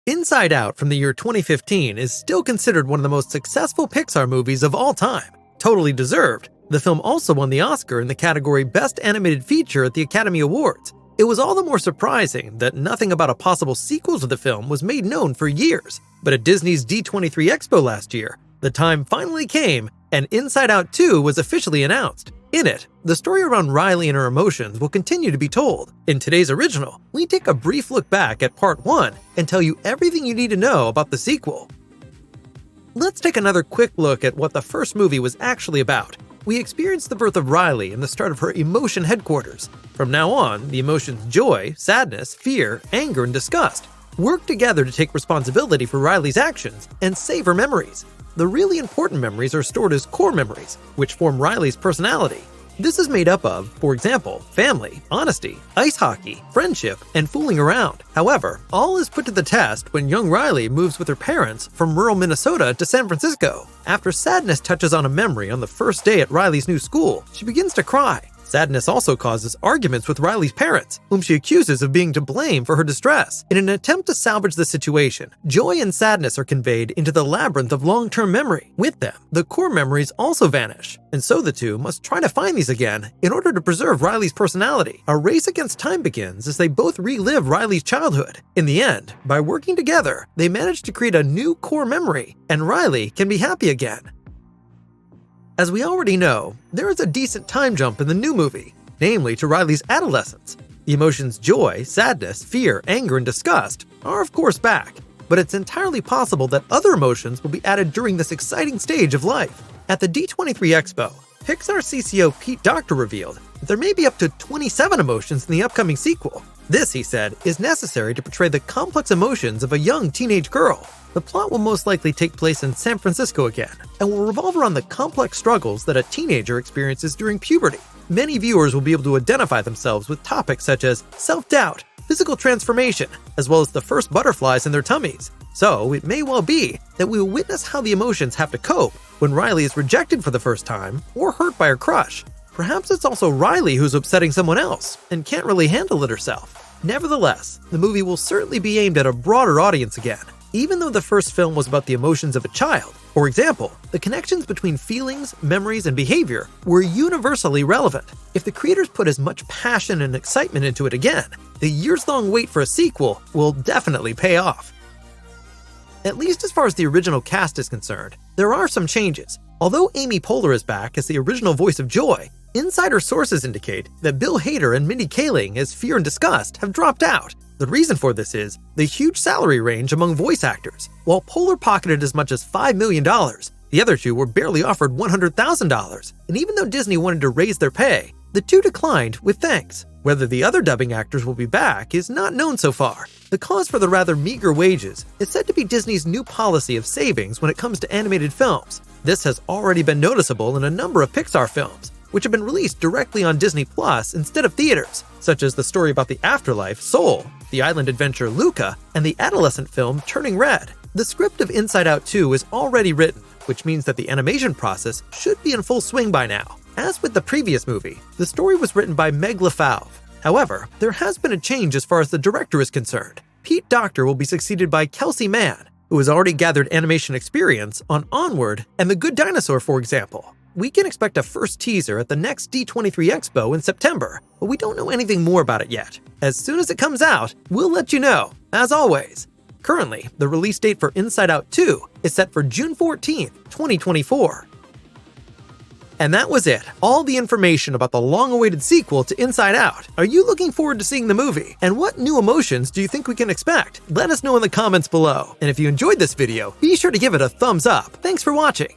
Inside Out from the year 2015 is still considered one of the most successful Pixar movies of all time. Totally deserved. The film also won the Oscar in the category Best Animated Feature at the Academy Awards. It was all the more surprising that nothing about a possible sequel to the film was made known for years. But at Disney's D23 Expo last year, the time finally came and Inside Out 2 was officially announced. In it, the story around Riley and her emotions will continue to be told. In today's original, we take a brief look back at Part 1 and tell you everything you need to know about the sequel. Let's take another quick look at what the first movie was actually about. We experience the birth of Riley and the start of her emotion headquarters. From now on, the emotions joy, sadness, fear, anger, and disgust work together to take responsibility for Riley's actions and save her memories. The really important memories are stored as core memories, which form Riley's personality. This is made up of, for example, family, honesty, ice hockey, friendship, and fooling around. However, all is put to the test when young Riley moves with her parents from rural Minnesota to San Francisco. After sadness touches on a memory on the first day at Riley's new school, she begins to cry. Sadness also causes arguments with Riley's parents, whom she accuses of being to blame for her distress. In an attempt to salvage the situation, joy and sadness are conveyed into the labyrinth of long-term memory. With them, the core memories also vanish, and so the two must try to find these again in order to preserve Riley's personality. A race against time begins as they both relive Riley's childhood. In the end, by working together, they manage to create a new core memory, and Riley can be happy again. As we already know, there is a decent time jump in the new movie, namely to Riley's adolescence. The emotions joy, sadness, fear, anger, and disgust are of course back, but it's entirely possible that other emotions will be added during this exciting stage of life. At the D23 Expo, Pixar CCO Pete Docter revealed that there may be up to 27 emotions in the upcoming sequel. This, he said, is necessary to portray the complex emotions of a young teenage girl. The plot will most likely take place in San Francisco again, and will revolve around the complex struggles that a teenager experiences during puberty. Many viewers will be able to identify themselves with topics such as self-doubt, physical transformation, as well as the first butterflies in their tummies. So, it may well be that we will witness how the emotions have to cope when Riley is rejected for the first time or hurt by her crush. Perhaps it's also Riley who's upsetting someone else and can't really handle it herself. Nevertheless, the movie will certainly be aimed at a broader audience again, even though the first film was about the emotions of a child. For example, the connections between feelings, memories, and behavior were universally relevant. If the creators put as much passion and excitement into it again, the years-long wait for a sequel will definitely pay off. At least as far as the original cast is concerned, there are some changes. Although Amy Poehler is back as the original voice of Joy, insider sources indicate that Bill Hader and Mindy Kaling as Fear and Disgust have dropped out. The reason for this is the huge salary range among voice actors. While Poehler pocketed as much as $5 million, the other two were barely offered $100,000. And even though Disney wanted to raise their pay, the two declined with thanks. Whether the other dubbing actors will be back is not known so far. The cause for the rather meager wages is said to be Disney's new policy of savings when it comes to animated films. This has already been noticeable in a number of Pixar films, which have been released directly on Disney Plus instead of theaters, such as the story about the afterlife, Soul, the island adventure Luca, and the adolescent film Turning Red. The script of Inside Out 2 is already written, which means that the animation process should be in full swing by now. As with the previous movie, the story was written by Meg LaFauve. However, there has been a change as far as the director is concerned. Pete Docter will be succeeded by Kelsey Mann, who has already gathered animation experience on Onward and The Good Dinosaur, for example. We can expect a first teaser at the next D23 Expo in September, but we don't know anything more about it yet. As soon as it comes out, we'll let you know, as always. Currently, the release date for Inside Out 2 is set for June 14th, 2024. And that was it, all the information about the long-awaited sequel to Inside Out. Are you looking forward to seeing the movie? And what new emotions do you think we can expect? Let us know in the comments below. And if you enjoyed this video, be sure to give it a thumbs up. Thanks for watching.